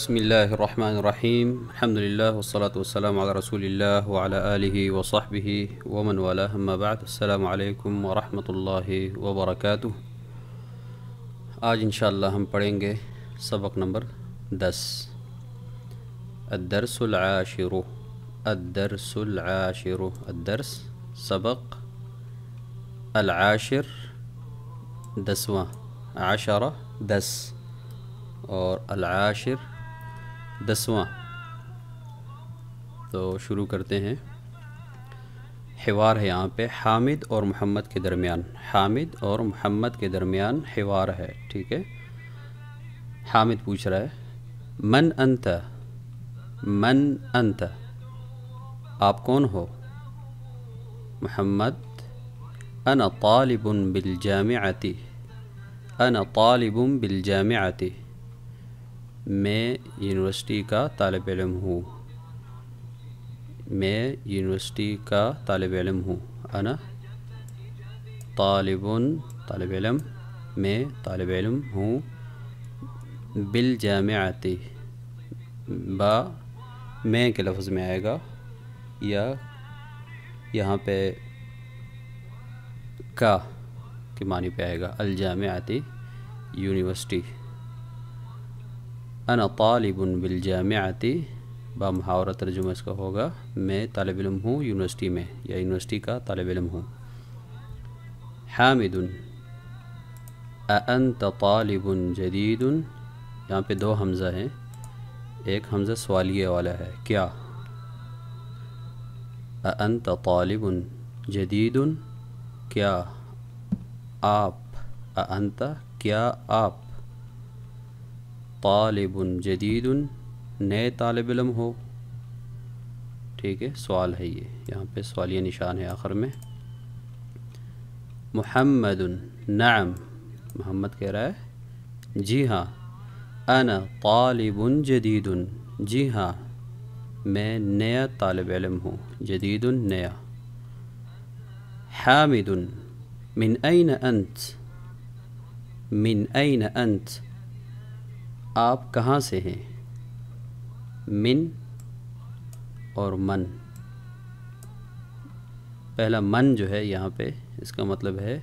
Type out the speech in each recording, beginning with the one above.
بسم اللہ الرحمن الرحیم الحمد للہ والصلاة والسلام علی رسول اللہ وعلی آلہ وصحبہ ومن والاه اما بعد السلام علیکم ورحمۃ اللہ وبرکاتہ۔ آج انشاءاللہ ہم پڑھیں گے سبق نمبر 10 الدرس العاشر الدرس العاشر الدرس سبق العاشر 10واں، عشرہ 10 اور العاشر 10واں۔ تو شروع کرتے ہیں۔ حوار ہے یہاں پہ حامد اور محمد کے درمیان، حامد اور محمد کے درمیان حوار ہے، ٹھیک ہے۔ حامد پوچھ رہا ہے من انت، من انت، آپ کون ہو؟ محمد انا طالب بالجامعۃ، انا طالب بالجامعۃ، میں یونیورسٹی کا طالب علم ہوں، میں یونیورسٹی کا طالب علم ہوں۔ انا طالب، طالب علم، میں طالب علم ہوں، بالجامعۃ، با میں کے لفظ میں آئے گا، یا یہاں پہ کا کے معنی پہ آئے گا، الجامعۃ یونیورسٹی۔ انا طالب بالجامعۃ، با محاورہ ترجمہ اس کا ہوگا میں طالب علم ہوں یونیورسٹی میں، یا یونیورسٹی کا طالب علم ہوں۔ حامد اانت طالب جدید، یہاں پہ دو حمزہ ہیں، ایک حمزہ سوالیہ والا ہے، کیا؟ اانت طالب جدید، کیا آپ، اانت کیا آپ، طالب جدید نئے طالب علم ہو، ٹھیک ہے، سوال ہے یہ، یہاں پہ سوالیہ نشان ہے آخر میں۔ محمد نعم، محمد کہہ رہا ہے جی ہاں، انا طالب جدید، جی ہاں میں نیا طالب علم ہوں، جدید نیا۔ حامد من این انت، من این انت، آپ کہاں سے ہیں؟ من اور من، پہلا من جو ہے یہاں پہ اس کا مطلب ہے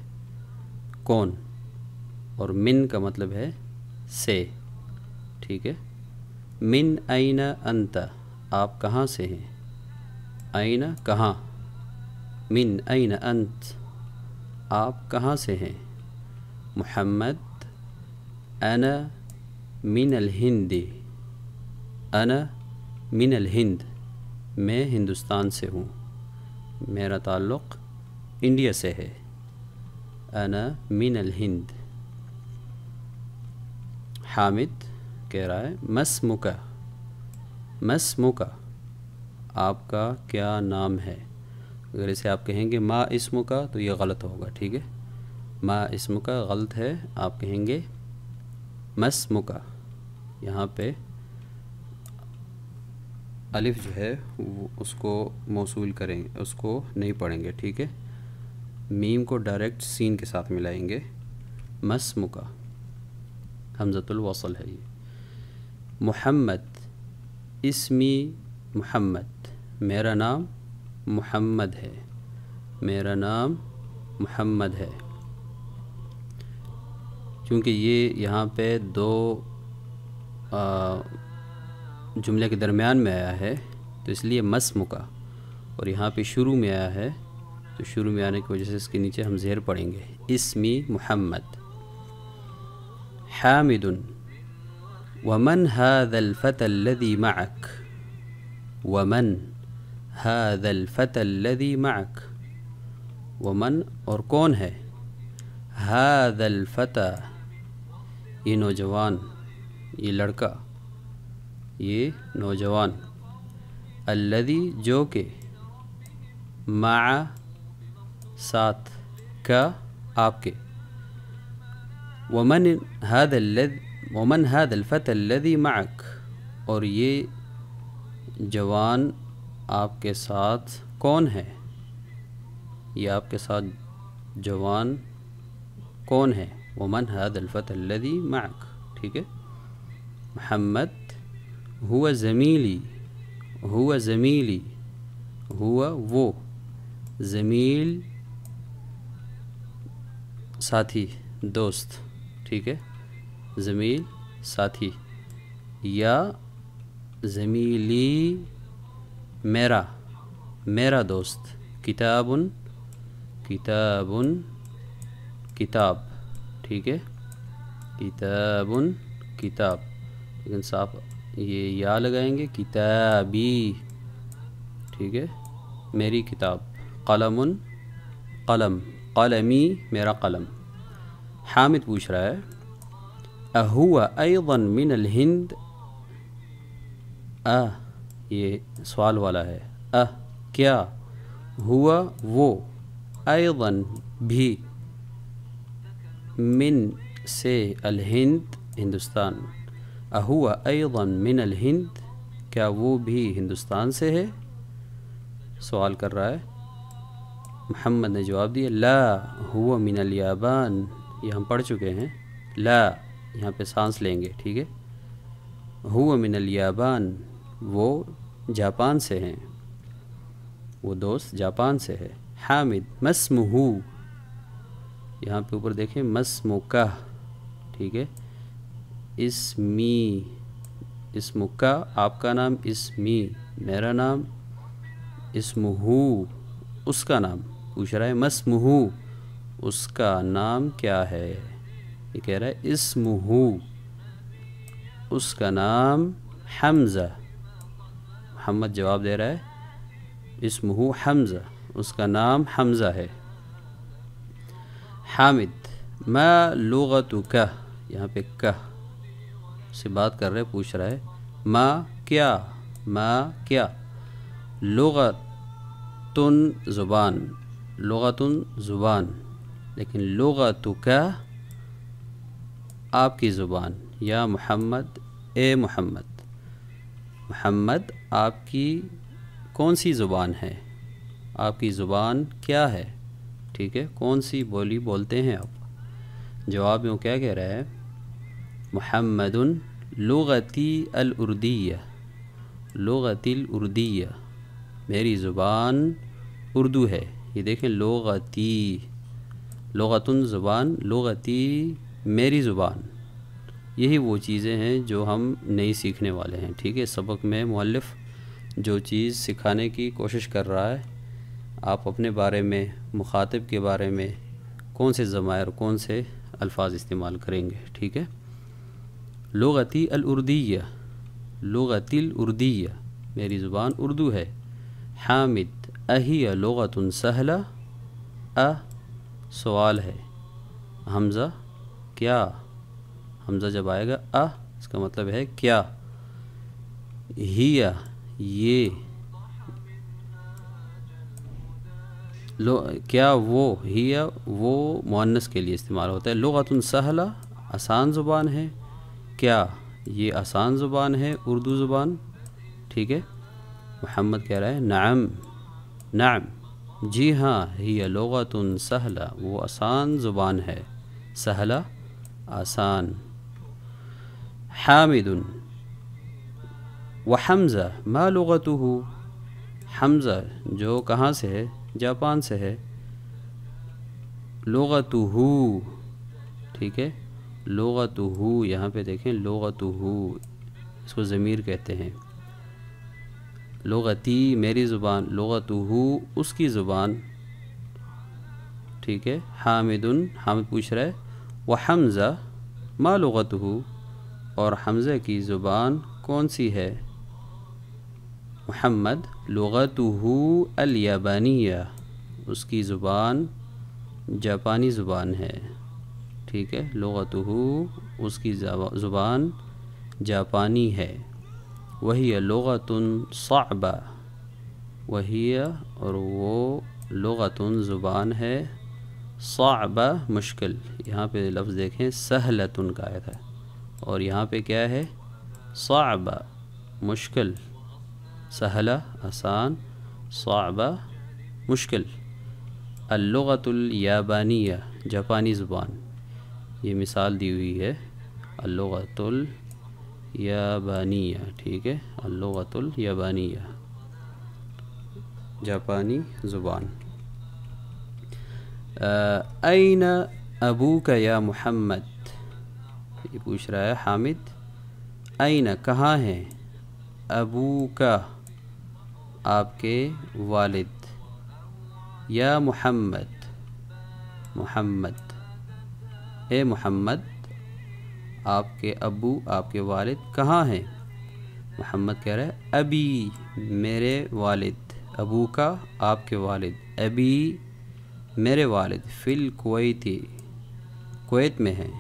کون، اور من کا مطلب ہے سے، ٹھیک ہے۔ من این انت، آپ کہاں سے ہیں؟ این کہاں، من این انت، آپ کہاں سے ہیں؟ محمد انا من الہند، انا من الہند، میں ہندوستان سے ہوں، میرا تعلق انڈیا سے ہے، انا من الہند۔ حامد کہہ رہا ہے مسمک، مسمک، آپ کا کیا نام ہے؟ اگر اسے آپ کہیں گے ما اسمک تو یہ غلط ہوگا، ٹھیک ہے، ما اسمک غلط ہے، آپ کہیں گے مسمک۔ یہاں پہ الف جو ہے وہ اس کو موصول کریں گے، اس کو نہیں پڑھیں گے، ٹھیک ہے، میم کو ڈائریکٹ سین کے ساتھ ملائیں گے، مسمک، حمزۃ الوصل ہے یہ۔ محمد اسمی محمد، میرا نام محمد ہے، میرا نام محمد ہے۔ چونکہ یہ یہاں پہ دو جملے کے درمیان میں آیا ہے تو اس لیے مسمکا، اور یہاں پہ شروع میں آیا ہے تو شروع میں آنے کی وجہ سے اس کے نیچے ہم زیر پڑھیں گے، اسمی محمد۔ حامد ومن هذا الفتى الذي معك، ومن هذا الفتى الذي معك، ومن اور کون ہے، هذا الفتى یہ نوجوان، یہ لڑکا، یہ نوجوان، الذی جو کہ، مع ساتھ، کا آپ کے، ومن هذا الفتى الذي معك، اور یہ جوان آپ کے ساتھ کون ہے، یہ آپ کے ساتھ جوان کون ہے، ومن هذا الفتى الذي معك، ٹھیک ہے۔ محمد ہوا زمیلی، ہوا زمیلی، ہوا وہ، زمیل ساتھی دوست، ٹھیک ہے، زمیل ساتھی، یا زمیلی میرا، میرا دوست، کتاب، کتاب، کتاب، ٹھیک ہے، کتاب، کتاب، لیکن صاف یہ یا لگائیں گے، کتابی، ٹھیک ہے، میری کتاب، قلم، قلم، قلمی میرا قلم۔ حامد پوچھ رہا ہے اہو ایضا من الہند، یہ سوال والا ہے، کیا، ہوا وہ، ایضا بھی، من سے، الہند ہندوستان، اہو ایضا من الہند، کیا وہ بھی ہندوستان سے ہے، سوال کر رہا ہے۔ محمد نے جواب دیا لا ہوا من الیابان، یہ ہم پڑھ چکے ہیں، لا یہاں پہ سانس لیں گے، ٹھیک ہے، ہوا من الیابان، وہ جاپان سے ہیں، وہ دوست جاپان سے ہے۔ حامد مسمہ، یہاں پہ اوپر دیکھیں مسمکہ، ٹھیک ہے، اسمی، اسمکہ آپ کا نام، اسمی میرا نام، اسمہ اس کا نام، پوچھ رہا ہے مسمہ اس کا نام کیا ہے، یہ کہہ رہا ہے اسمہ اس کا نام حمزہ، محمد جواب دے رہا ہے اسمہ حمزہ، اس کا نام حمزہ ہے۔ حامد ما لغتک، یہاں پہ کہ سے بات کر رہے، پوچھ رہا ہے ما کیا، ما کیا، لغتن زبان، لغتن زبان، لیکن لغتک آپ کی زبان، یا محمد اے محمد، محمد آپ کی کون سی زبان ہے، آپ کی زبان کیا ہے، ٹھیک ہے، کون سی بولی بولتے ہیں آپ۔ جواب میں وہ کیا کہہ رہا ہے محمد لغتی الاردیہ، لغتی الاردیہ، میری زبان اردو ہے، یہ دیکھیں لغتی، لغتن زبان، لغتی میری زبان، یہی وہ چیزیں ہیں جو ہم نئی سیکھنے والے ہیں، ٹھیک ہے، سبق میں مؤلف جو چیز سکھانے کی کوشش کر رہا ہے، آپ اپنے بارے میں، مخاطب کے بارے میں کون سے ضمائر، کون سے الفاظ استعمال کریں گے، ٹھیک ہے۔ لغتی الاردیہ، لغتی الاردیہ، میری زبان اردو ہے۔ حامد اہی لغت سہلہ، سوال ہے، حمزہ کیا، حمزہ جب آئے گا اس کا مطلب ہے کیا، ہیا یہ، کیا وہ، ہیا وہ مؤنث کے لیے استعمال ہوتا ہے، لغت سہلہ آسان زبان ہے، کیا یہ آسان زبان ہے اردو زبان، ٹھیک ہے۔ محمد کہہ رہا ہے نعم، نعم جی ہاں، ہی لغت سہلہ وہ آسان زبان ہے، سہلہ آسان۔ حامد وحمزہ ما لغتہ، حمزہ جو کہاں سے ہے، جاپان سے ہے، لغتہ، ٹھیک ہے، لغتہ، یہاں پہ دیکھیں لغتہ، اس کو ضمیر کہتے ہیں، لغتی میری زبان، لغتہ اس کی زبان، ٹھیک ہے۔ حامد، حامد پوچھ رہا ہے وحمزہ ما لغتہ، اور حمزہ کی زبان کون سی ہے، محمد لغتہ الیابانیہ، اس کی زبان جاپانی زبان ہے، ٹھیک ہے، لغتہ اس کی زبان جاپانی ہے۔ وہی لغت صعبہ، وہی اور وہ لغت زبان ہے، صعبہ مشکل، یہاں پہ لفظ دیکھیں سہلتن کا آیا تھا، اور یہاں پہ کیا ہے صعبہ مشکل، سہلہ آسان، صعبہ مشکل۔ اللغت الیابانیہ جاپانی زبان، یہ مثال دی ہوئی ہے اللغت یابانیہ، ٹھیک ہے، اللغۃ الیابانیہ، جاپانی زبان۔ این ابوک یا محمد، یہ پوچھ رہا ہے حامد، این کہاں ہے، ابوکا آپ کے والد، یا محمد محمد، اے محمد آپ کے ابو آپ کے والد کہاں ہیں؟ محمد کہہ رہا ہے ابی میرے والد، ابو کا آپ کے والد، ابی میرے والد، فی الکویتی کویت میں ہیں،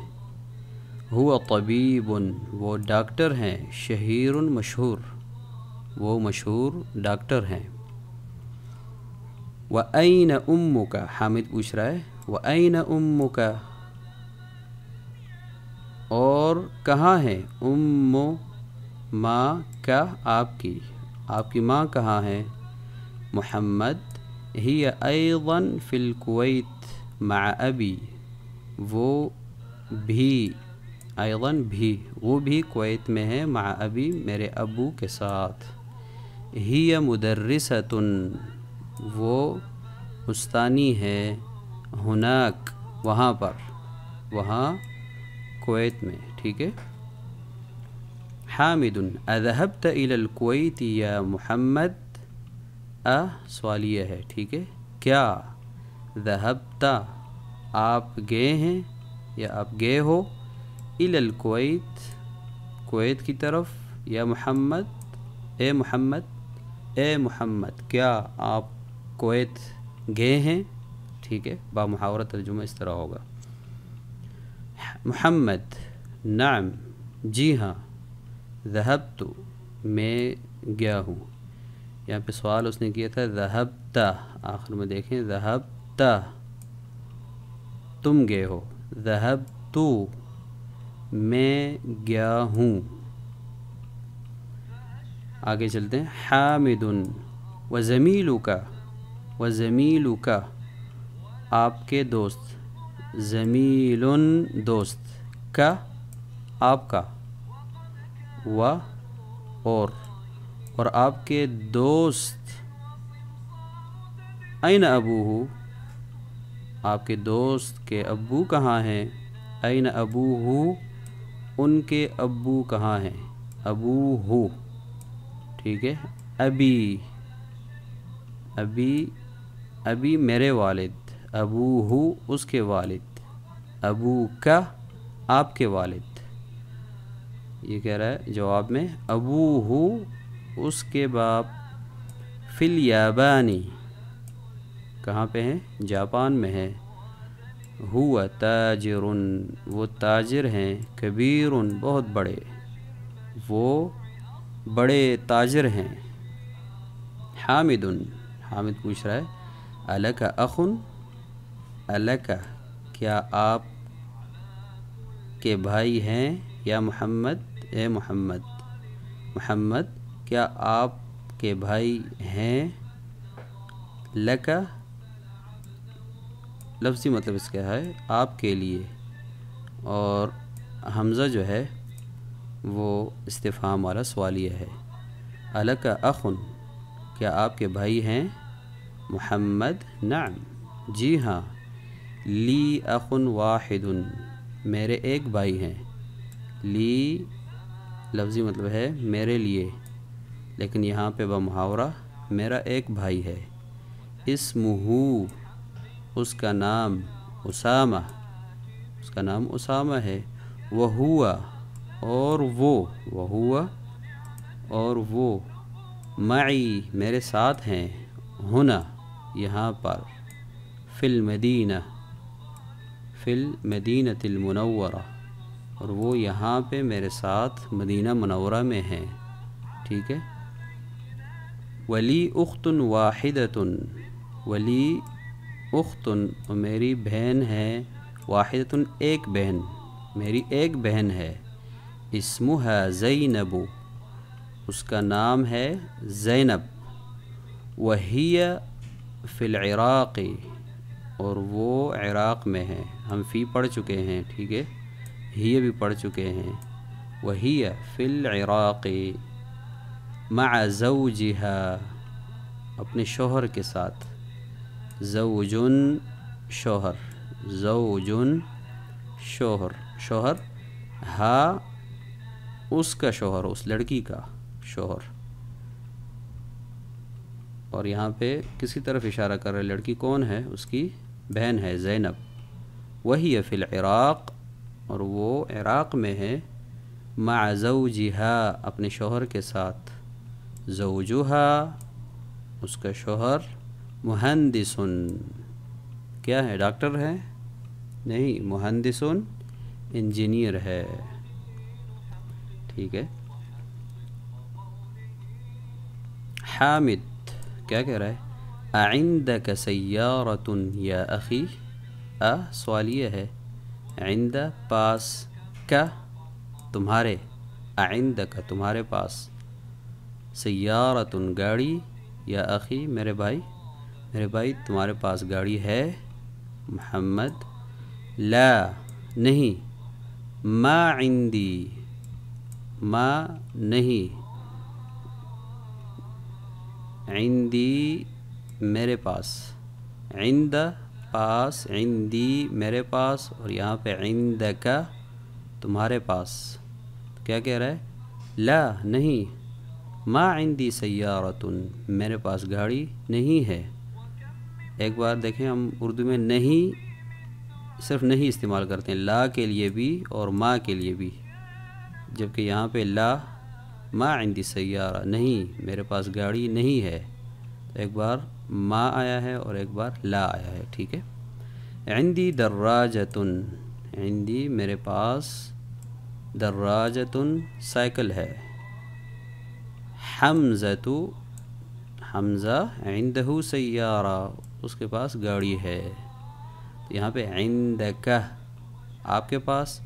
ہوا طبیب وہ ڈاکٹر ہیں، شہیر مشہور وہ مشہور ڈاکٹر ہیں۔ وَأَيْنَ أُمُّكَ حامد پوچھ رہا ہے وَأَيْنَ أُمُّكَ اور کہاں ہے، ماں کا آپ کی ماں کہاں ہے؟ محمد ہی ایضاً فی الکویت مع ابی وہ بھی ایضاً بھی وہ بھی کویت میں ہے، مع ابی میرے ابو کے ساتھ، ہی مدرسۃ وہ استانی ہے، ہناک وہاں پر، وہاں کویت میں، ٹھیک ہے۔ حامد اذهبت الى الکویت یا محمد، سوالیہ ہے، ٹھیک ہے، کیا، ذهبت آپ گئے ہیں یا آپ گئے ہو، الى الکویت کویت کی طرف، یا محمد اے محمد کیا آپ کویت گئے ہیں، ٹھیک ہے، با محاورہ ترجمہ اس طرح ہوگا۔ محمد نعم جی ہاں، ذہبت میں گیا ہوں، یہاں پہ سوال اس نے کیا تھا ذہبت، آخر میں دیکھیں ذہبت تم گئے ہو، ذہبت میں گیا ہوں۔ آگے چلتے ہیں، حامد وزمیلک آپ کے دوست، زمیل دوست، کا آپ کا، اور آپ کے دوست، این ابوہ آپ کے دوست کے ابو کہاں ہیں، این ابوہ ان کے ابو کہاں ہیں، ابوہ ٹھیک ہے، ابی میرے والد، ابوہ اس کے والد، ابو کا آپ کے والد، یہ کہہ رہا ہے جواب میں ابوہ اس کے باپ، فی الیابانی کہاں پہ ہیں، جاپان میں ہے، ہوا تاجر وہ تاجر ہیں، کبیر بہت بڑے وہ بڑے تاجر ہیں۔ حامد پوچھ رہا ہے الک اخ، الک کیا آپ کے بھائی ہیں، یا محمد اے محمد کیا آپ کے بھائی ہیں، لک لفظی مطلب اس کا ہے آپ کے لیے، اور حمزہ جو ہے وہ استفہام والا سوالیہ ہے، الک اخ کیا آپ کے بھائی ہیں، محمد نعم جی ہاں، لی اخ واحد میرے ایک بھائی ہیں، لی لفظی مطلب ہے میرے لیے، لیکن یہاں پہ بمحاورہ میرا ایک بھائی ہے، اسمہ اس کا نام اسامہ ہے، وہوا اور وہ معی میرے ساتھ ہیں، ہنا یہاں پر، فی المدینۃ المنورہ اور وہ یہاں پہ میرے ساتھ مدینہ منورہ میں ہیں، ٹھیک ہے۔ ولی اخت واحدۃ ولی اخت میری بہن ہے، واحدۃ ایک بہن، میری ایک بہن ہے، اسمہا زینب اس کا نام ہے زینب، وہی فی العراق اور وہ عراق میں ہے، ہم فی پڑھ چکے ہیں، ٹھیک ہے، ہی بھی پڑھ چکے ہیں، وهي في العراق مع زوجها اپنے شوہر کے ساتھ. زوجن شوہر، زوجن شوہر، شوہر ہا اس کا شوہر، اس لڑکی کا شوہر. اور یہاں پہ کس کی طرف اشارہ کر رہے ہیں؟ لڑکی کون ہے؟ اس کی بہن ہے زینب. وہی فی العراق اور وہ عراق میں ہے. مع زوجها اپنے شوہر کے ساتھ. زوجها اس کا شوہر مہندس کیا ہے؟ ڈاکٹر ہے؟ نہیں، مہندس انجینئر ہے. ٹھیک ہے. حامد کیا کہہ رہا ہے؟ اعندک سیارۃ یا اخی. سوال یہ ہے عند پاس، کا تمہارے، اعندک تمہارے پاس، سیارۃ گاڑی، یا اخی میرے بھائی، میرے بھائی تمہارے پاس گاڑی ہے؟ محمد لا نہیں، ما عندی ما نہیں، عندی میرے پاس، عند پاس، عندی میرے پاس، اور یہاں پہ عندک تمہارے پاس. تو کیا کہہ رہا ہے؟ لا نہیں، ما عندی سیارۃ میرے پاس گاڑی نہیں ہے. ایک بار دیکھیں، ہم اردو میں نہیں صرف نہیں استعمال کرتے ہیں، لا کے لیے بھی اور ما کے لیے بھی، جبکہ یہاں پہ لا ما عندی سیارہ نہیں، میرے پاس گاڑی نہیں ہے. تو ایک بار ما آیا ہے اور ایک بار لا آیا ہے. ٹھیک ہے. عندی دراجۃ، عندی میرے پاس، دراجۃ سائیکل ہے. حمزۃ حمزہ عندہ سیارہ اس کے پاس گاڑی ہے. یہاں پہ عندک آپ کے پاس،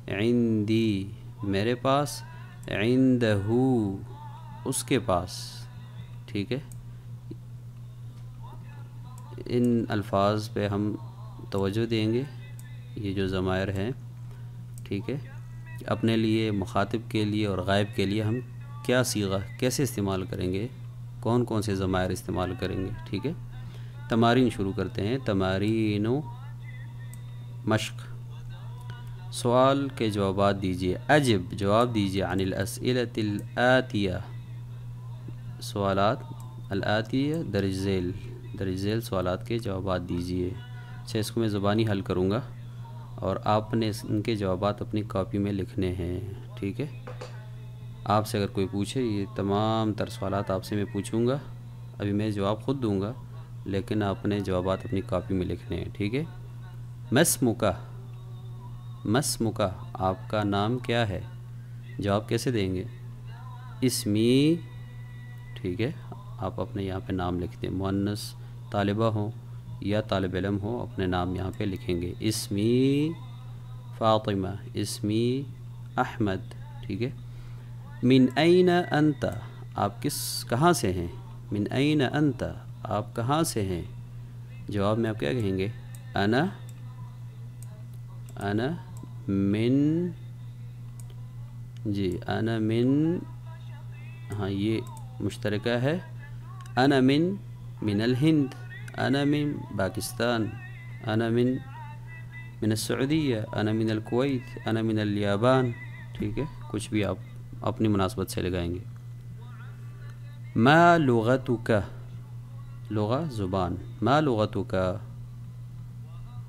عندی میرے پاس، عندہ اس کے پاس. ٹھیک ہے. ان الفاظ پہ ہم توجہ دیں گے. یہ جو ضمائر ہیں، ٹھیک ہے، اپنے لیے، مخاطب کے لیے اور غائب کے لیے ہم کیا صیغہ کیسے استعمال کریں گے، کون کون سے ضمائر استعمال کریں گے. ٹھیک ہے. تمارین شروع کرتے ہیں. تمارین و مشق. سوال کے جوابات دیجیے. اجب جواب دیجیے. عن الاسئلۃ الآتیہ سوالات الآتیہ درج ذیل، درج ذیل سوالات کے جوابات دیجیے. اچھا، اس کو میں زبانی حل کروں گا اور آپ نے ان کے جوابات اپنی کاپی میں لکھنے ہیں. ٹھیک ہے. آپ سے اگر کوئی پوچھے، یہ تمام تر سوالات آپ سے میں پوچھوں گا، ابھی میں جواب خود دوں گا، لیکن آپ نے جوابات اپنی کاپی میں لکھنے ہیں. ٹھیک ہے. مسمکا، مسمکا آپ کا نام کیا ہے؟ جواب کیسے دیں گے؟ اسمی. ٹھیک ہے. آپ اپنے یہاں پہ نام لکھتے ہیں. مؤنث طالبہ ہوں یا طالب علم ہوں، اپنے نام یہاں پہ لکھیں گے. اسمی فاطمہ، اسمی احمد. ٹھیک ہے. من این انت آپ کہاں سے ہیں؟ من این انت آپ کہاں سے ہیں؟ جواب میں آپ کیا کہیں گے؟ انا من، جی انا من، ہاں یہ مشترکہ ہے. انا من الہند، انا من پاکستان، انا من السعودیہ، انا من الکویت، انا من الیابان. ٹھیک ہے. کچھ بھی آپ اپنی مناسبت سے لگائیں گے. ما لغتک، لغہ زبان، ما لغتک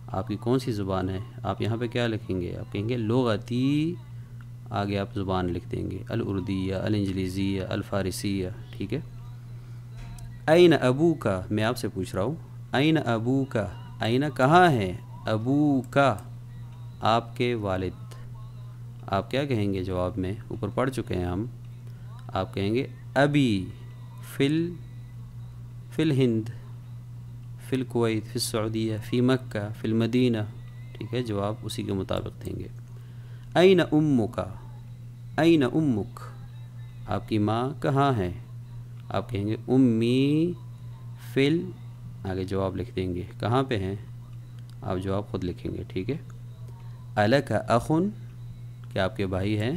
آپ کی کون سی زبان ہے؟ آپ یہاں پہ کیا لکھیں گے؟ آپ کہیں گے لغتی، آگے آپ زبان لکھ دیں گے. الاردیہ، الانجلیزیہ، الفارسیہ. ٹھیک ہے. این ابوکا میں آپ سے پوچھ رہا ہوں. این ابوکا، این کہاں ہے؟ ابوکا آپ کے والد. آپ کیا کہیں گے جواب میں؟ اوپر پڑھ چکے ہیں ہم. آپ کہیں گے ابی فی الہند، فی الکویت، فی السعودیہ، فی مکہ، فی المدینہ. ٹھیک ہے. جواب اسی کے مطابق دیں گے. این امک، این امک آپ کی ماں کہاں ہے؟ آپ کہیں گے امی فی آگے جواب لکھ دیں گے. کہاں پہ ہیں؟ آپ جواب خود لکھیں گے. ٹھیک ہے. الک اخن کیا آپ کے بھائی ہیں؟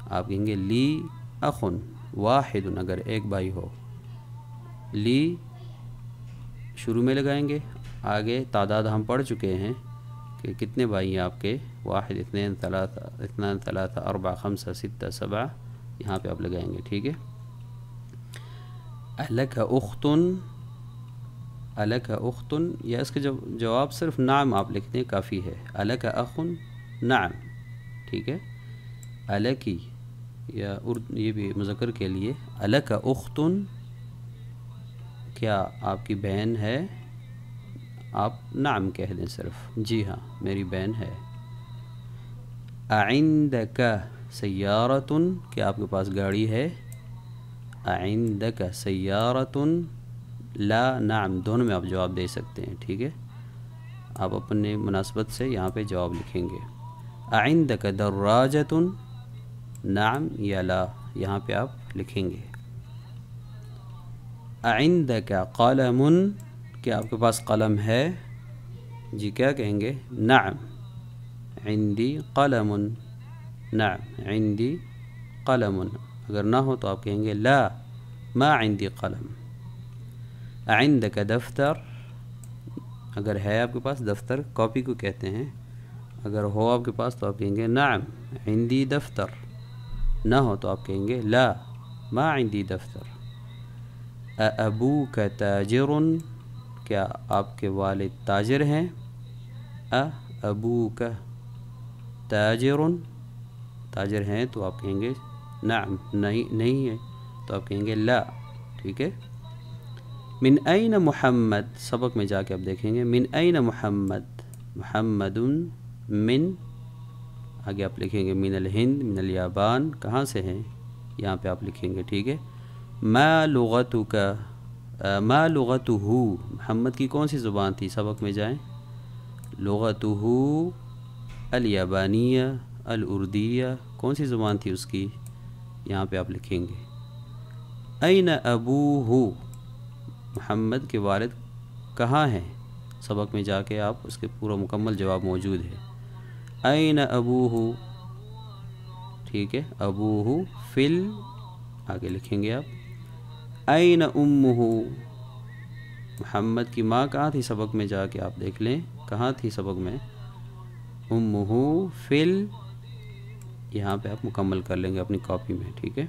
آپ کہیں گے لی اخن واحد، اگر ایک بھائی ہو، لی شروع میں لگائیں گے، آگے تعداد ہم پڑھ چکے ہیں کہ کتنے بھائی ہیں آپ کے، واحد اثنین ثلاثہ اربع خمسہ ستہ سبع، یہاں پہ آپ لگائیں گے، ٹھیک ہے۔ الک اختن، الک اختن، یا اس کا جواب صرف نعم آپ لکھتے ہیں کافی ہے، الک اخن نعم، ٹھیک ہے۔ الکی، یا یہ بھی مذکر کے لیے، الک اختن، کیا آپ کی بہن ہے؟ آپ نعم کہہ دیں صرف، جی ہاں میری بہن ہے۔ اعندک سیارۃ، کیا آپ کے پاس گاڑی ہے؟ اعندک سیارۃ، لا نعم، دونوں میں آپ جواب دے سکتے ہیں، ٹھیک ہے۔ آپ اپنے مناسبت سے یہاں پہ جواب لکھیں گے۔ اعندک دراجۃ، نعم یا لا، یہاں پہ آپ لکھیں گے۔ اعندک قلم، کیا آپ کے پاس قلم ہے؟ جی کیا کہیں گے؟ نعم عندی قلم، نعم عندی قلم، اگر نہ ہو تو آپ کہیں گے لا ما عندی قلم۔ اعندک دفتر، اگر ہے آپ کے پاس، دفتر کاپی کو کہتے ہیں، اگر ہو آپ کے پاس تو آپ کہیں گے نعم عندی دفتر، نہ ہو تو آپ کہیں گے لا ما عندی دفتر۔ ابوک تاجر، کیا آپ کے والد تاجر ہیں؟ ابوک تاجر، تاجر ہیں تو آپ کہیں گے نعم، نہیں ہے تو آپ کہیں گے لا، ٹھیک ہے۔ من این محمد، سبق میں جا کے آپ دیکھیں گے، من این محمد، محمد من، آگے آپ لکھیں گے من الہند من الیابان، کہاں سے ہیں یہاں پہ آپ لکھیں گے، ٹھیک ہے۔ ما لغتک، ما لغتہ، محمد کی کون سی زبان تھی، سبق میں جائیں، لغتہ الیابانیہ الاردیہ، کون سی زبان تھی اس کی، یہاں پہ آپ لکھیں گے۔ این ابوہ، محمد کے والد کہاں ہیں، سبق میں جا کے آپ اس کے پورا مکمل جواب موجود ہے۔ این ابوہ، ٹھیک ہے، ابوہ فل، آگے لکھیں گے آپ۔ این امہ، محمد کی ماں کہاں تھی، سبق میں جا کے آپ دیکھ لیں کہاں تھی سبق میں، امہ فل، یہاں پہ آپ مکمل کر لیں گے اپنی کاپی میں، ٹھیک ہے۔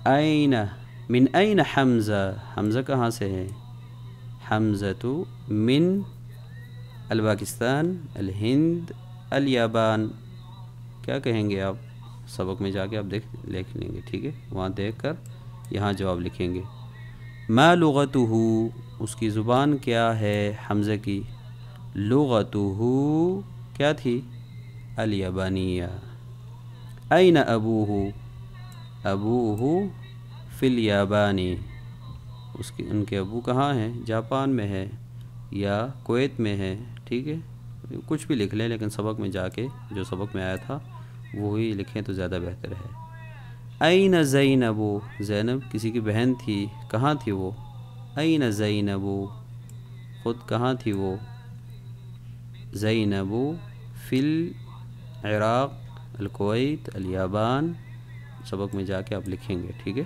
این، من این حمزہ، حمزہ کہاں سے ہے، حمزہ من الپاکستان الہند الیابان، کیا کہیں گے آپ، سبق میں جا کے آپ لکھ لیں گے، ٹھیک ہے، وہاں دیکھ کر یہاں جواب لکھیں گے۔ ما لغتہ، اس کی زبان کیا ہے حمزہ کی، لغتہ کیا تھی، الیابانیہ۔ این ابوہ، ابوہ فی الیابانی، ان کے ابو کہاں ہیں، جاپان میں ہے یا کویت میں ہے، ٹھیک ہے، کچھ بھی لکھ لیں لیکن سبق میں جا کے جو سبق میں آیا تھا وہی لکھیں تو زیادہ بہتر ہے۔ این زینب، زینب کسی کی بہن تھی، کہاں تھی وہ، این زینب، خود کہاں تھی وہ، زینب فی العراق الکویت الیابان، سبق میں جا کے آپ لکھیں گے، ٹھیک ہے۔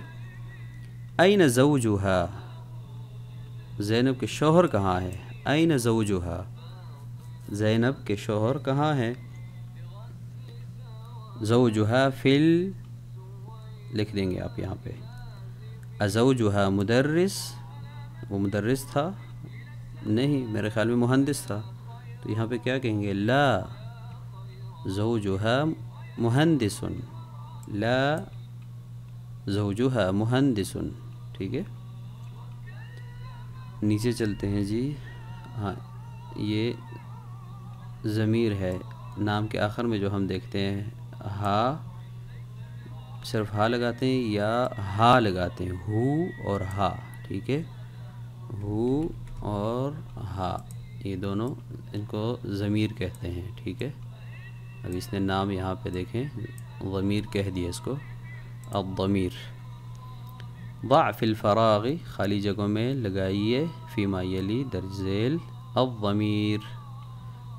این زوجہا، زینب کے شوہر کہاں ہے، این زوجہا، زینب کے شوہر کہاں ہے، زوجہا فی ال، لکھ دیں گے آپ یہاں پہ۔ ازوجہا مدرس، وہ مدرس تھا، نہیں میرے خیال میں مہندس تھا، تو یہاں پہ کیا کہیں گے، لا زوجہا مہندس، لا زوجہا مہندس، ٹھیک ہے۔ نیچے چلتے ہیں جی، ہاں یہ ضمیر ہے، نام کے آخر میں جو ہم دیکھتے ہیں ہا، صرف ہا لگاتے ہیں یا ہا لگاتے ہیں، ہو اور ہا، ٹھیک ہے، ہو اور ہا، یہ دونوں ان کو ضمیر کہتے ہیں، ٹھیک ہے۔ اب اس نے نام یہاں پہ دیکھیں ضمیر کہہ دیا اس کو، الضمیر۔ ضع فی الفراغ، خالی جگہوں میں لگائیے، فیما یلی درج ذیل، الضمیر،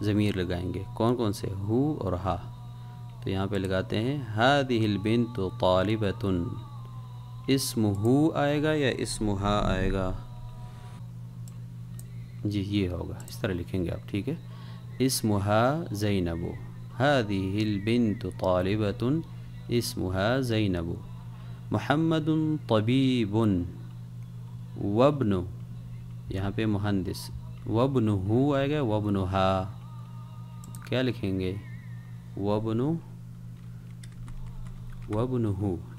ضمیر لگائیں گے، کون کون سے، ہو اور ہا۔ تو یہاں پہ لگاتے ہیں هذه البنت طالبة. اسمہ آئے گا یا اسمہا آئے گا؟ جی یہ ہوگا، اس طرح لکھیں گے آپ، ٹھیک ہے. اسمہا زینب، هذه البنت طالبة اسمها زینب. محمد طبیب وابن، یہاں پہ مہندس، وابنہ آئے گا وابنہا، کیا لکھیں گے؟ وابنہ،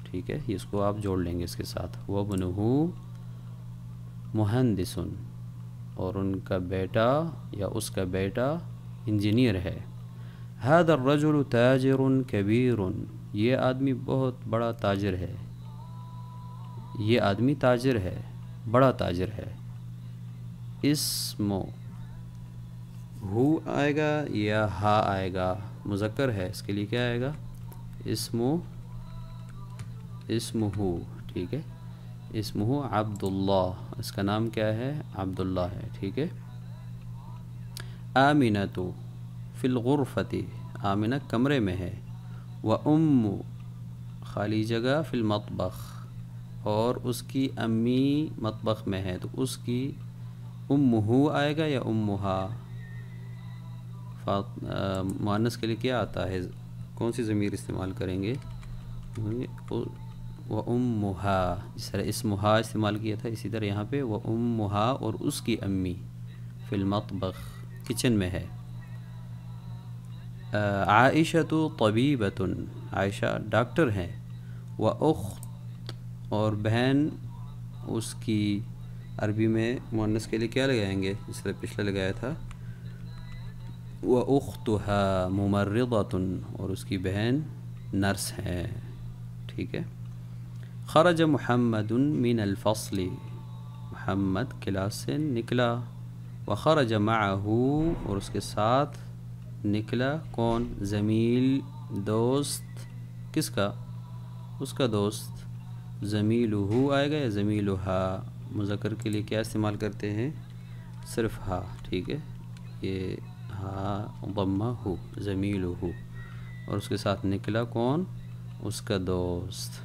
ٹھیک ہے. اس کو آپ جوڑ لیں گے اس کے ساتھ، وابنہ مہندس، اور ان کا بیٹا یا اس کا بیٹا انجینئر ہے. هذا الرجل تاجر کبیر، یہ آدمی بہت بڑا تاجر ہے، یہ آدمی تاجر ہے، بڑا تاجر ہے. اسم ہو آئے گا یا ہا آئے گا؟ مذکر ہے، اس کے لیے کیا آئے گا؟ اسمہ، ٹھیک ہے. اسمہ عبداللہ، اس کا نام کیا ہے؟ عبداللہ ہے، ٹھیک ہے. آمنۃ فی الغرفۃ، آمنہ کمرے میں ہے. وام، خالی جگہ، فی المطبخ، اور اس کی امی مطبخ میں ہے، تو اس کی امہ آئے گا یا امہا؟ مؤنث کے لیے کیا آتا ہے؟ کون سی ضمیر استعمال کریں گے؟ وَأُمُّهَا، جس طرح اسمہا استعمال کیا تھا، اسی طرح یہاں پہ وَأُمُّهَا، اور اس کی امی، فی المطبخ، کچن میں ہے. عائشۃ طبیبۃ، عائشہ ڈاکٹر ہیں. وَأُخْت، اور بہن اس کی، عربی میں مؤنث کے لیے کیا لگائیں گے؟ جس طرح پچھلے لگایا تھا. وَأُخْتُهَا مُمَرِّضَةٌ، اور اس کی بہن نرس ہے، ٹھیک ہے. خرج محمد من الفصل، محمد کلاس سے نکلا. وخرج معه، اور اس کے ساتھ نکلا کون؟ زمیل، دوست، کس کا؟ اس کا دوست. زمیلہ آئے گا یا زمیلہا؟ مذکر کے لیے کیا استعمال کرتے ہیں؟ صرف ہا، ٹھیک ہے. یہ ہا ضمہ ہو، زمیلہ، اور اس کے ساتھ نکلا کون؟ اس کا دوست.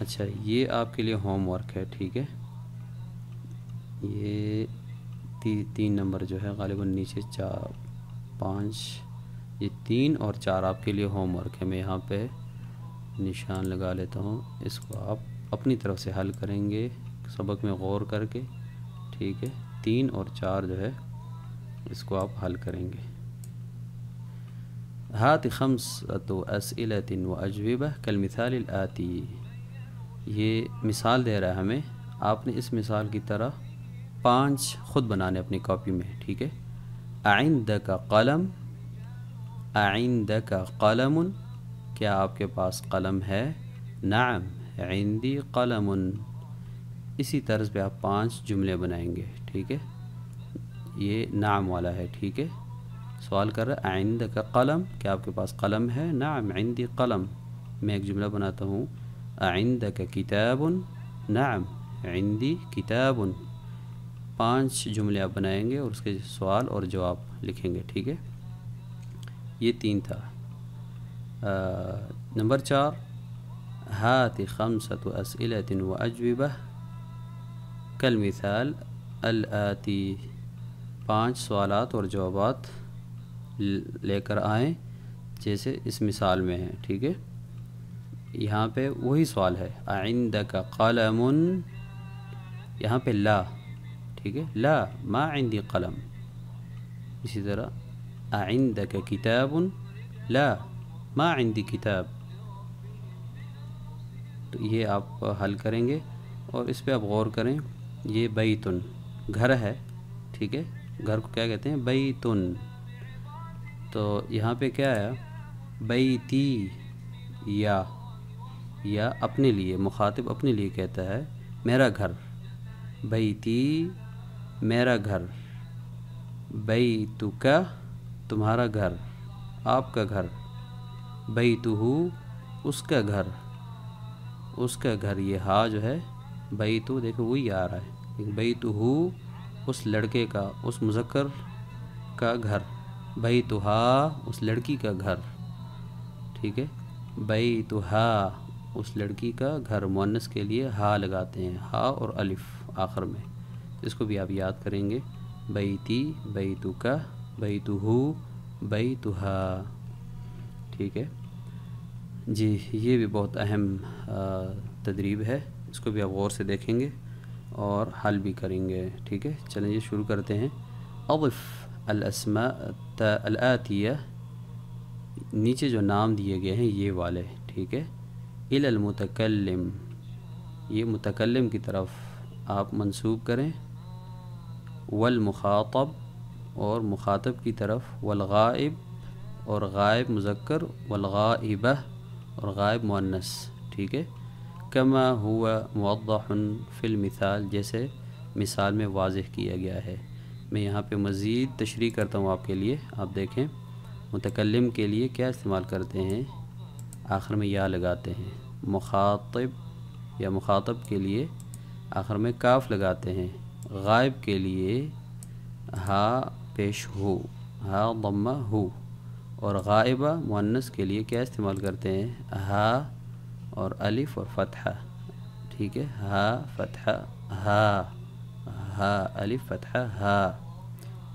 اچھا، یہ آپ کے لیے ہوم ورک ہے، ٹھیک ہے. یہ 3 نمبر جو ہے غالباً نیچے 4 5، یہ 3 اور 4 آپ کے لیے ہوم ورک ہے. میں یہاں پہ نشان لگا لیتا ہوں، اس کو آپ اپنی طرف سے حل کریں گے سبق میں غور کر کے، ٹھیک ہے. 3 اور 4 جو ہے اس کو آپ حل کریں گے. ہات 5 أسئلة وأجوبة كالمثال الآتي، یہ مثال دے رہا ہے ہمیں، آپ نے اس مثال کی طرح 5 خود بنانے اپنی کاپی میں، ٹھیک ہے. أعندك قلم، أعندك قلم، کیا آپ کے پاس قلم ہے؟ نعم عندي قلم. اسی طرز پہ آپ 5 جملے بنائیں گے، ٹھیک ہے. یہ نعم والا ہے، ٹھیک ہے. سوال کر رہا ہے عندك قلم، کیا آپ کے پاس قلم ہے؟ نعم عندي قلم. میں ایک جملہ بناتا ہوں، عندك کتاب، نعم عندي کتاب. 5 جملے آپ بنائیں گے اور اس کے سوال اور جواب لکھیں گے، ٹھیک ہے. یہ 3 تھا. نمبر 4، هات 5 أسئلة وأجوبة كالمثال الآتي، 5 سوالات اور جوابات لے کر آئیں جیسے اس مثال میں ہیں، ٹھیک ہے. یہاں پہ وہی سوال ہے، عندك قلم، یہاں پہ لا، ٹھیک ہے. لا ما عندي قلم. اسی طرح عندك کتاب، لا ما عندي کتاب. تو یہ آپ حل کریں گے اور اس پہ آپ غور کریں. یہ بیتن گھر ہے، ٹھیک ہے. گھر کو کیا کہتے ہیں؟ بیتن. تو یہاں پہ کیا ہے؟ بیتی، یا اپنے لیے، مخاطب اپنے لیے کہتا ہے میرا گھر. بیتی میرا گھر. بیتک تمہارا گھر، آپ کا گھر. بیتہ اس کا گھر، اس کا گھر. یہ ہا جو ہے بیتو، دیکھو وہی آ رہا ہے. بیتہ اس لڑکے کا، اس مذکر کا گھر. بیتھا اس لڑکی کا گھر، ٹھیک ہے، بیتھا اس لڑکی کا گھر، مؤنث کے لیے ہا لگاتے ہیں، ہا اور الف آخر میں، اس کو بھی آپ یاد کریں گے، بیتی، بیتک، بیتہ، بیتھا، ٹھیک ہے جی۔ یہ بھی بہت اہم تدریب ہے، اس کو بھی آپ غور سے دیکھیں گے اور حل بھی کریں گے، ٹھیک ہے۔ چلیں یہ شروع کرتے ہیں۔ اضف الاسماء الآتیہ، نیچے جو نام دیے گئے ہیں یہ والے، ٹھیک ہے، الی المتکلم، یہ متکلم کی طرف آپ منسوب کریں، والمخاطب اور مخاطب کی طرف، والغائب اور غائب مذکر، والغائبہ اور غائب مؤنث، ٹھیک ہے، کما ہوا موضح فی المثال، جیسے مثال میں واضح کیا گیا ہے۔ میں یہاں پہ مزید تشریح کرتا ہوں آپ کے لیے، آپ دیکھیں متکلم کے لیے کیا استعمال کرتے ہیں، آخر میں یا لگاتے ہیں، مخاطب یا مخاطب کے لیے آخر میں کاف لگاتے ہیں، غائب کے لیے ہا پیش ہو، ہا ضمہ ہو، اور غائبہ مؤنث کے لیے کیا استعمال کرتے ہیں، ہا اور الف اور فتحہ، ٹھیک ہے، ہا فتحہ ہا، ہا الف فتحہ ہا۔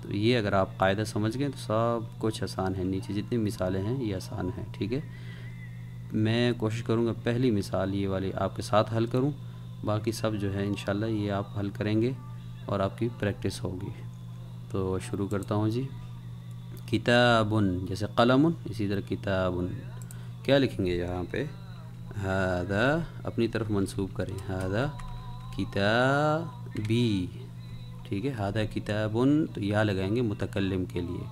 تو یہ اگر آپ قاعدہ سمجھ گئے تو سب کچھ آسان ہے، نیچے جتنی مثالیں ہیں یہ آسان ہیں، ٹھیک ہے۔ میں کوشش کروں گا پہلی مثال یہ والی آپ کے ساتھ حل کروں، باقی سب جو ہے انشاءاللہ یہ آپ حل کریں گے اور آپ کی پریکٹس ہوگی۔ تو شروع کرتا ہوں جی۔ کتابن جیسے قلم، اسی طرح کتابن، کیا لکھیں گے یہاں پہ، ہذا اپنی طرف منسوب کریں، ہذا کتابی، ٹھیک ہے، ہذا کتابن تو یا لگائیں گے متکلم کے لیے،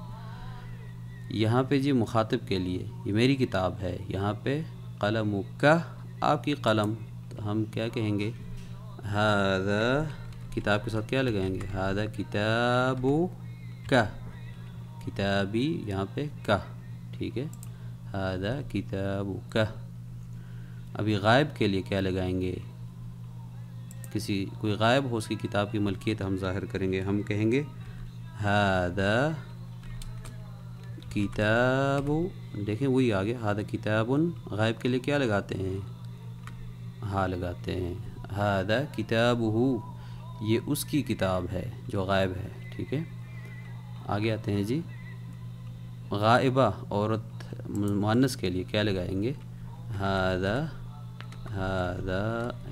یہاں پہ جی مخاطب کے لیے یہ میری کتاب ہے، یہاں پہ قلم کا آپ کی قلم، تو ہم کیا کہیں گے، ہذا کتاب کے ساتھ کیا لگائیں گے، ہذا کتاب کا، کتابی یہاں پہ کا، ٹھیک ہے، ہذا کتاب کا۔ ابھی غائب کے لیے کیا لگائیں گے، کوئی غائب ہو اس کی کتاب کی ملکیت ہم ظاہر کریں گے، ہم کہیں گے ہذا کتاب، دیکھیں وہی آگے، ہذا کتاب، غائب کے لیے کیا لگاتے ہیں، ہاں لگاتے ہیں، ہذا کتابہ، یہ اس کی کتاب ہے جو غائب ہے، ٹھیک ہے۔ آگے آتے ہیں جی، غائبہ عورت مؤنث کے لیے کیا لگائیں گے، ہذا، ہذا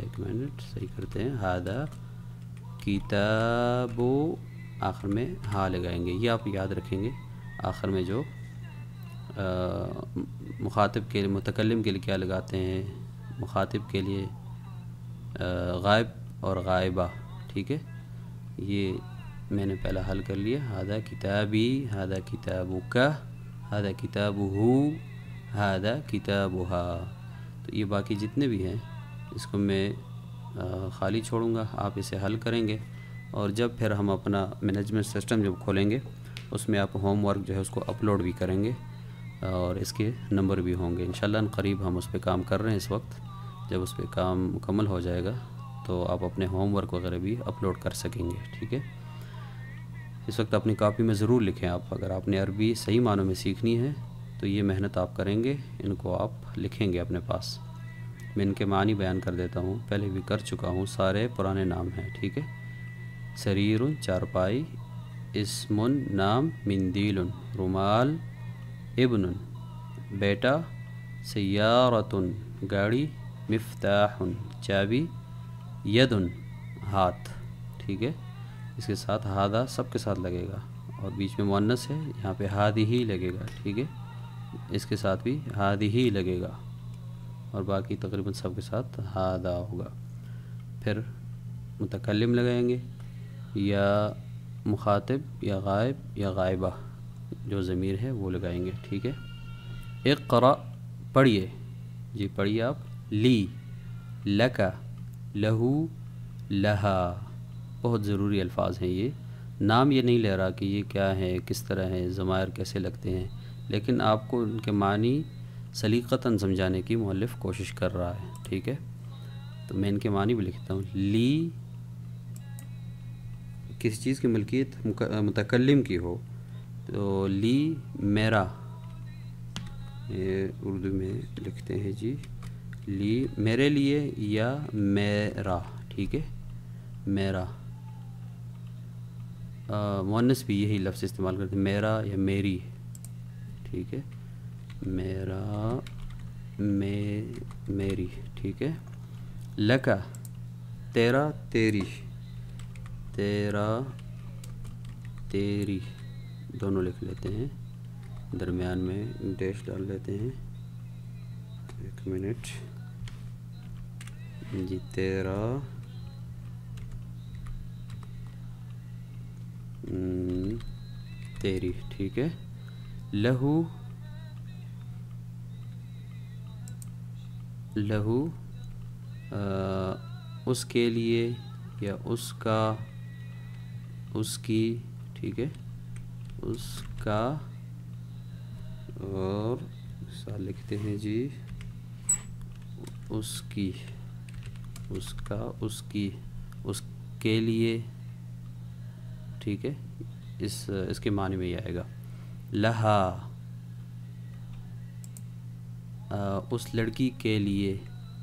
ایک منٹ صحیح کرتے ہیں، ہذا کتاب، آخر میں ہا لگائیں گے، یہ آپ یاد رکھیں گے، آخر میں جو مخاطب کے لیے متکلم کے لیے کیا لگاتے ہیں، مخاطب کے لیے غائب اور غائبہ، ٹھیک ہے۔ یہ میں نے پہلا حل کر لیا، ہذا کتابی، ہذا کتابک، ہذا کتابہ، ہذا کتابھا۔ تو یہ باقی جتنے بھی ہیں اس کو میں خالی چھوڑوں گا، آپ اسے حل کریں گے، اور جب پھر ہم اپنا مینجمنٹ سسٹم جب کھولیں گے اس میں آپ ہوم ورک جو ہے اس کو اپلوڈ بھی کریں گے اور اس کے نمبر بھی ہوں گے انشاءاللہ۔ قریب ہم اس پہ کام کر رہے ہیں اس وقت، جب اس پہ کام مکمل ہو جائے گا تو آپ اپنے ہوم ورک وغیرہ بھی اپلوڈ کر سکیں گے، ٹھیک ہے۔ اس وقت اپنی کاپی میں ضرور لکھیں، آپ اگر آپ نے عربی صحیح معنوں میں سیکھنی ہے تو یہ محنت آپ کریں گے، ان کو آپ لکھیں گے اپنے پاس۔ میں ان کے معنی بیان کر دیتا ہوں، پہلے بھی کر چکا ہوں، سارے پرانے نام ہیں، ٹھیک ہے۔ سریر چارپائی، اسم نام، مندیل رومال، ابن بیٹا، سیارۃ گاڑی، مفتاح چابی، ید ہاتھ، ٹھیک ہے۔ اس کے ساتھ ہادہ سب کے ساتھ لگے گا، اور بیچ میں مؤنث ہے یہاں پہ ہادی لگے گا، ٹھیک ہے، اس کے ساتھ بھی ہادی لگے گا، اور باقی تقریباً سب کے ساتھ ہادہ ہوگا۔ پھر متکلم لگائیں گے، یا مخاطب یا غائب یا غائبہ جو ضمیر ہے وہ لگائیں گے، ٹھیک ہے۔ اقرأ پڑھیے، جی پڑھیے آپ، لی، لکا، لہو، لہا، بہت ضروری الفاظ ہیں یہ، نام یہ نہیں لے رہا کہ یہ کیا ہے، کس طرح ہے، ضمائر کیسے لگتے ہیں، لیکن آپ کو ان کے معنی سلیقتاً سمجھانے کی مؤلف کوشش کر رہا ہے، ٹھیک ہے۔ تو میں ان کے معنی بھی لکھتا ہوں، لی کسی چیز کی ملکیت متکلم کی ہو تو لی میرا، یہ اردو میں لکھتے ہیں جی، لی میرے لیے یا میرا، ٹھیک ہے، میرا۔ مؤنث بھی یہی لفظ استعمال کرتے ہیں، میرا یا میری، ٹھیک ہے، میرا، میری، ٹھیک ہے۔ لکا تیرا تیری، تیرا تیری دونوں لکھ لیتے ہیں، درمیان میں ڈیش ڈال لیتے ہیں، ایک منٹ جی، تیرا تیری، ٹھیک ہے۔ لہو، لہو اس کے لیے یا اس کا، اس کی، ٹھیک ہے، اس کا، اور ساتھ لکھتے ہیں جی اس کی، اس کا، اس کی، اس کے لیے، ٹھیک ہے، اس کے معنی میں یہ آئے گا۔ لہا اس لڑکی کے لیے،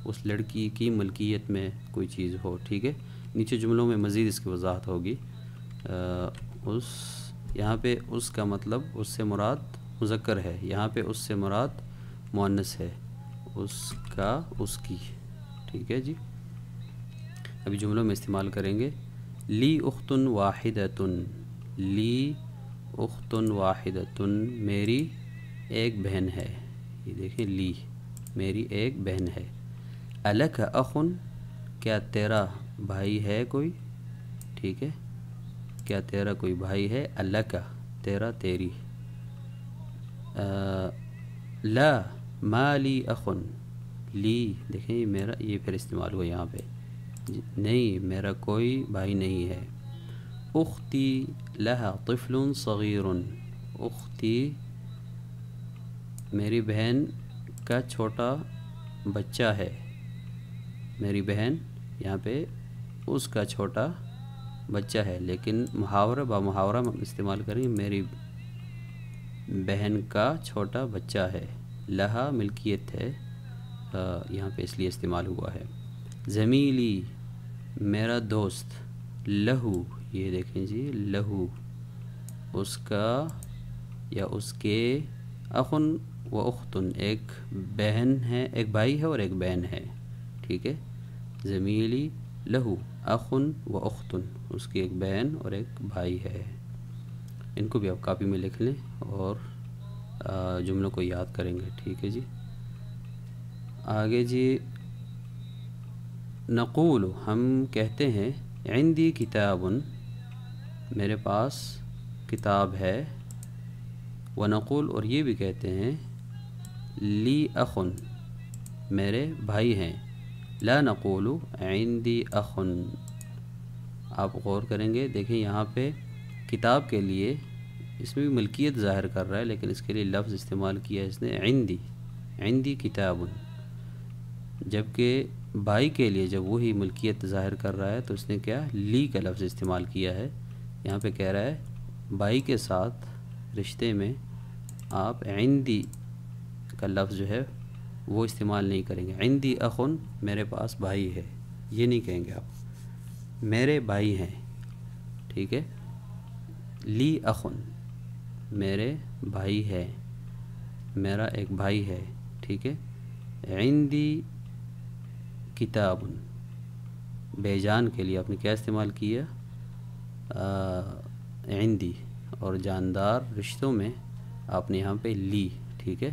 اس لڑکی کی ملکیت میں کوئی چیز ہو، ٹھیک ہے۔ نیچے جملوں میں مزید اس کی وضاحت ہوگی۔ اس، یہاں پہ اس کا مطلب اس سے مراد مذکر ہے، یہاں پہ اس سے مراد مؤنث ہے، اس کا، اس کی، ٹھیک ہے جی۔ ابھی جملوں میں استعمال کریں گے۔ لی اخت واحدۃ، لی اخت واحدۃ، میری ایک بہن ہے، یہ دیکھیں، لی میری ایک بہن ہے۔ الک اخ، کیا تیرا بھائی ہے کوئی، ٹھیک ہے، کیا تیرا کوئی بھائی ہے۔ الک تیرا تیری۔ لا ما لی اخ، لی دیکھیں یہ میرا، یہ پھر استعمال ہوا یہاں پہ، نہیں میرا کوئی بھائی نہیں ہے۔ اختی لہا طفل صغیر، اختی میری بہن کا چھوٹا بچہ ہے، میری بہن، یہاں پہ اس کا چھوٹا بچہ ہے، لیکن محاورہ با محاورہ استعمال کریں گے، میری بہن کا چھوٹا بچہ ہے۔ لہا ملکیت ہے، یہاں پہ اس لیے استعمال ہوا ہے۔ زمیلی میرا دوست، لہو یہ دیکھیں جی، لہو اس کا یا اس کے، اخن و اختن ایک بہن ہے، ایک بھائی ہے اور ایک بہن ہے، ٹھیک ہے۔ زمیلی لہو اخن و اختن، اس کی ایک بہن اور ایک بھائی ہے۔ ان کو بھی آپ کاپی میں لکھ لیں اور جملوں کو یاد کریں گے، ٹھیک ہے جی۔ آگے جی، نقول ہم کہتے ہیں، عندی کتاب میرے پاس کتاب ہے، ونقول اور یہ بھی کہتے ہیں، لی اخ میرے بھائی ہیں، لا نقول عندی اخ۔ آپ غور کریں گے، دیکھیں یہاں پہ کتاب کے لیے اس میں بھی ملکیت ظاہر کر رہا ہے، لیکن اس کے لیے لفظ استعمال کیا ہے اس نے، عندی، عندی کتاب، جبکہ بھائی کے لیے جب وہی ملکیت ظاہر کر رہا ہے تو اس نے کیا، لی کا لفظ استعمال کیا ہے۔ یہاں پہ کہہ رہا ہے بھائی کے ساتھ رشتے میں آپ عندی کا لفظ جو ہے وہ استعمال نہیں کریں گے۔ عندی اخن میرے پاس بھائی ہے، یہ نہیں کہیں گے آپ، میرے بھائی ہیں، ٹھیک ہے۔ لی اخن میرے بھائی ہے، میرا ایک بھائی ہے، ٹھیک ہے۔ عندی کتاب، بے جان کے لیے آپ نے کیا استعمال کیا، عندی، اور جاندار رشتوں میں آپ نے یہاں پہ لی، ٹھیک ہے،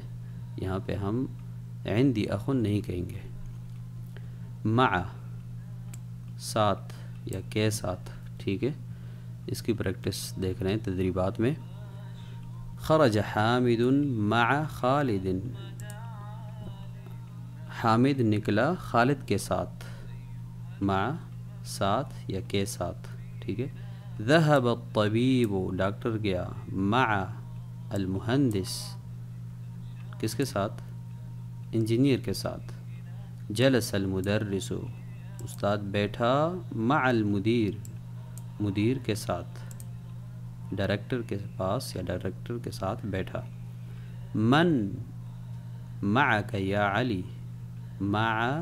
یہاں پہ ہم عندی اخن نہیں کہیں گے۔ مع ساتھ یا کے ساتھ، ٹھیک ہے، اس کی پریکٹس دیکھ رہے ہیں تدریبات میں۔ خرج حامد مع خالد، حامد نکلا خالد کے ساتھ، مع ساتھ یا کے ساتھ، ٹھیک ہے۔ ذهب الطبیب ڈاکٹر گیا، مع المہندس کس کے ساتھ، انجینئر کے ساتھ۔ جلس المدرس استاد بیٹھا، مع المدیر مدیر کے ساتھ۔ ڈائریکٹر کے پاس یا ڈائریکٹر کے ساتھ بیٹھا. من معک یا علی، مع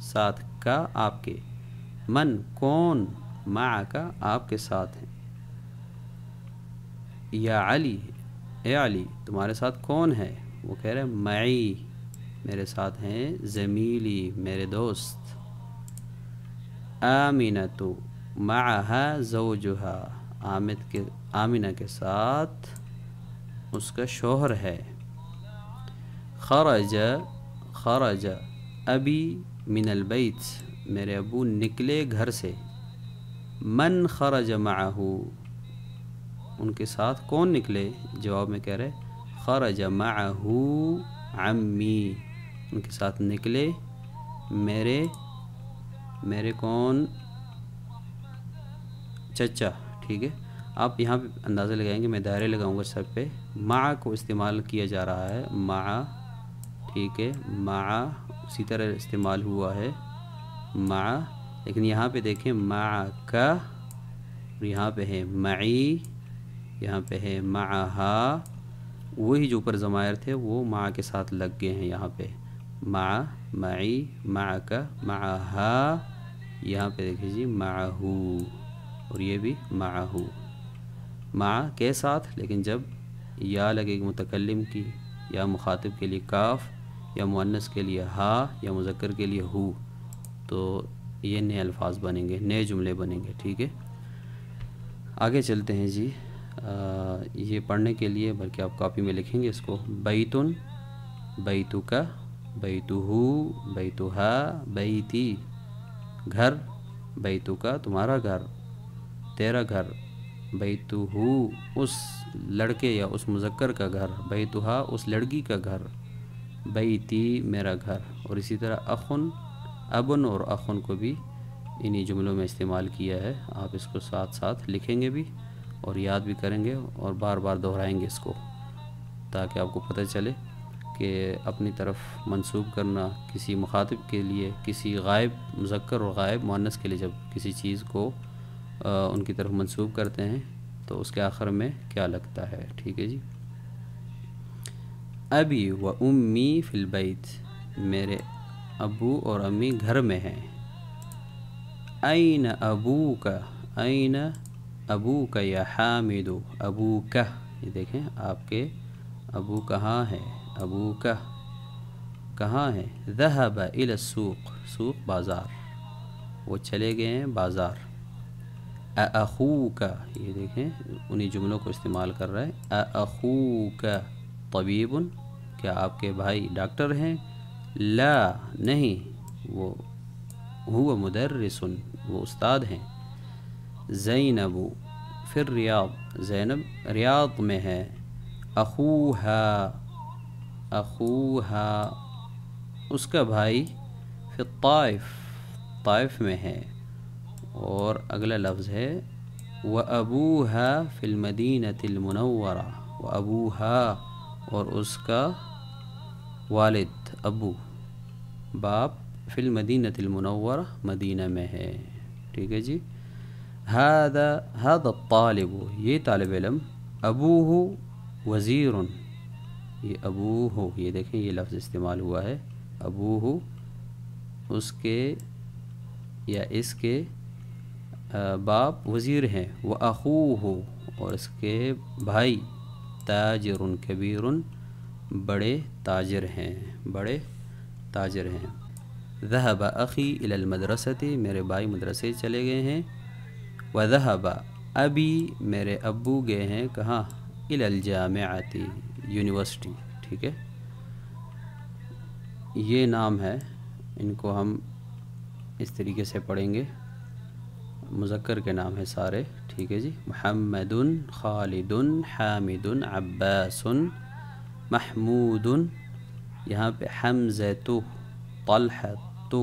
ساتھ کا آپ کے، من کون، معک آپ کے ساتھ ہیں، یا علی اے علی تمہارے ساتھ کون ہے، وہ کہہ رہے ہیں معی میرے ساتھ ہیں زمیلی میرے دوست. آمینۃ معها زوجها، آمینہ کے ساتھ اس کا شوہر ہے. خرج ابی من البیت، میرے ابو نکلے گھر سے. من خرج معه، ان کے ساتھ کون نکلے، جواب میں کہہ رہے خرج معه عمی، ان کے ساتھ نکلے میرے کون، چچا. ٹھیک ہے، آپ یہاں پہ اندازہ لگائیں گے، میں دائرے لگاؤں گا سب پہ. مع کو استعمال کیا جا رہا ہے، مع، ٹھیک ہے، مع اسی طرح استعمال ہوا ہے مع، لیکن یہاں پہ دیکھیں مع کا، اور یہاں پہ ہے معی، یہاں پہ ہے معہا، وہی جو اوپر ضمائر تھے وہ مع کے ساتھ لگ گئے ہیں یہاں پہ. مع، معی، معک، معہا، یہاں پہ دیکھیں جی معہو، اور یہ بھی معہو، مع کے ساتھ، لیکن جب یا لگے گی متکلم کی، یا مخاطب کے لیے کاف، یا مؤنث کے لیے ہا، یا مذکر کے لیے ہو، تو یہ نئے الفاظ بنیں گے، نئے جملے بنیں گے. ٹھیک ہے، آگے چلتے ہیں جی. یہ پڑھنے کے لیے بلکہ آپ کاپی میں لکھیں گے اس کو. بیتن، بیتک، بیتہو، بیتہا، بیتی، گھر، بیتک تمہارا گھر، تیرا گھر. بیتہو اس لڑکے یا اس مذکر کا گھر، بیتہا اس لڑکی کا گھر، بیتی میرا گھر. اور اسی طرح اخن، ابن اور اخن کو بھی انہی جملوں میں استعمال کیا ہے. آپ اس کو ساتھ ساتھ لکھیں گے بھی اور یاد بھی کریں گے، اور بار بار دہرائیں گے اس کو، تاکہ آپ کو پتہ چلے کہ اپنی طرف منسوب کرنا کسی مخاطب کے لیے، کسی غائب مذکر اور غائب مؤنث کے لیے جب کسی چیز کو ان کی طرف منسوب کرتے ہیں تو اس کے آخر میں کیا لگتا ہے. ٹھیک ہے جی. ابی و امی فی البیت، میرے ابو اور امی گھر میں ہیں. این ابوک، این ابوک یا حامد، ابوک، یہ دیکھیں آپ کے ابو کہاں ہے، ابوک کہاں ہے. ذہب الی السوق، سوق بازار، وہ چلے گئے ہیں بازار. اخوک، یہ دیکھیں انہی جملوں کو استعمال کر رہا ہے. اخوک طبیب، کیا آپ کے بھائی ڈاکٹر ہیں. لا نہیں، وہ ہوا مدرس، وہ استاد ہیں. زینب فی الریاض، زینب ریاض میں ہے. اخوہا، اخوہا اس کا بھائی، فی الطائف، طائف میں ہے. اور اگلا لفظ ہے وَأَبُوهَا فِي الْمَدِينَةِ الْمُنَوَّرَةِ، وَأَبُوهَا اور اس کا والد ابو، باپ، فی الْمَدِينَةِ الْمُنَوَّرَةِ مدینہ میں ہے. ٹھیک ہے جی. هذا الطالب، یہ طالب علم. ابوہ وزیر، یہ ابوہ، یہ دیکھیں یہ لفظ استعمال ہوا ہے. ابوہ اس کے یا اس کے باپ وزیر ہیں. وَأَخُوهُ اور اس کے بھائی، تاجر کبیر، بڑے تاجر ہیں، بڑے تاجر ہیں. ذهب اخی الی المدرسة، میرے بھائی مدرسے چلے گئے ہیں. وذهب ابی، میرے ابو گئے ہیں کہاں، الی الجامعة، یونیورسٹی. ٹھیک ہے، یہ نام ہے، ان کو ہم اس طریقے سے پڑھیں گے. مذکر کے نام ہیں سارے. ٹھیک ہے جی. محمد، خالد، حامد، عباس، محمود، یہاں پہ حمزۃ، طلحۃ،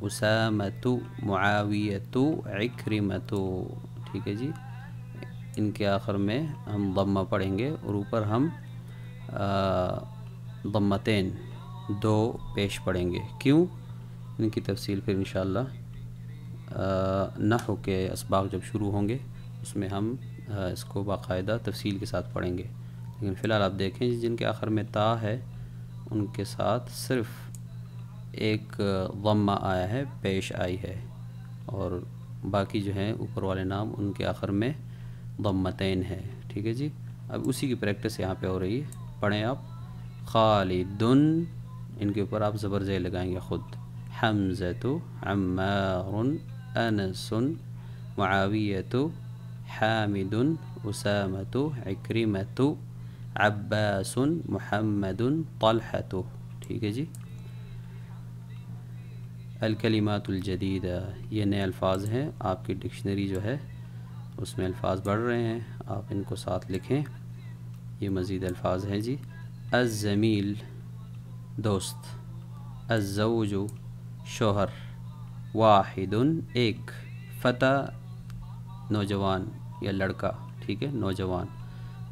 اسامۃ، معاویۃ، عکرمۃ. ٹھیک ہے جی. ان کے آخر میں ہم ضمہ پڑھیں گے، اور اوپر ہم ضمتین، دو پیش پڑھیں گے. کیوں؟ ان کی تفصیل پھر انشاءاللہ نحو کے اسباق جب شروع ہوں گے اس میں ہم اس کو باقاعدہ تفصیل کے ساتھ پڑھیں گے، لیکن فی الحال آپ دیکھیں جن کے آخر میں تا ہے ان کے ساتھ صرف ایک ضمہ آیا ہے، پیش آئی ہے، اور باقی جو ہیں اوپر والے نام ان کے آخر میں ضمتین ہے، ٹھیک ہے جی۔ اب اسی کی پریکٹس یہاں پہ ہو رہی ہے، پڑھیں آپ۔ خالدن، ان کے اوپر آپ زبر زیر لگائیں گے خود۔ حمزۃ، عمار، انس، معاویۃ، حامد، اسامۃ، عکرمۃ، عباس، محمد، طلحۃ، ٹھیک ہے جی۔ الکلمات الجدیدہ، یہ نئے الفاظ ہیں، آپ کی ڈکشنری جو ہے اس میں الفاظ بڑھ رہے ہیں، آپ ان کو ساتھ لکھیں۔ یہ مزید الفاظ ہیں جی۔ الزمیل، دوست۔ الزوج، شوہر۔ واحد، ایک۔ فتى، نوجوان یا لڑکا، ٹھیک ہے، نوجوان۔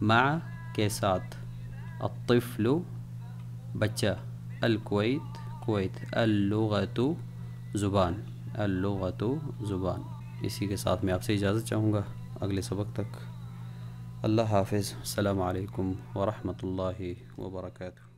مع، کے ساتھ۔ الطفل، بچہ۔ الکویت، کویت۔ اللغۃ، زبان۔ اللغۃ، زبان۔ اسی کے ساتھ میں آپ سے اجازت چاہوں گا اگلے سبق تک۔ اللہ حافظ، السلام علیکم ورحمۃ اللہ وبرکاتہ۔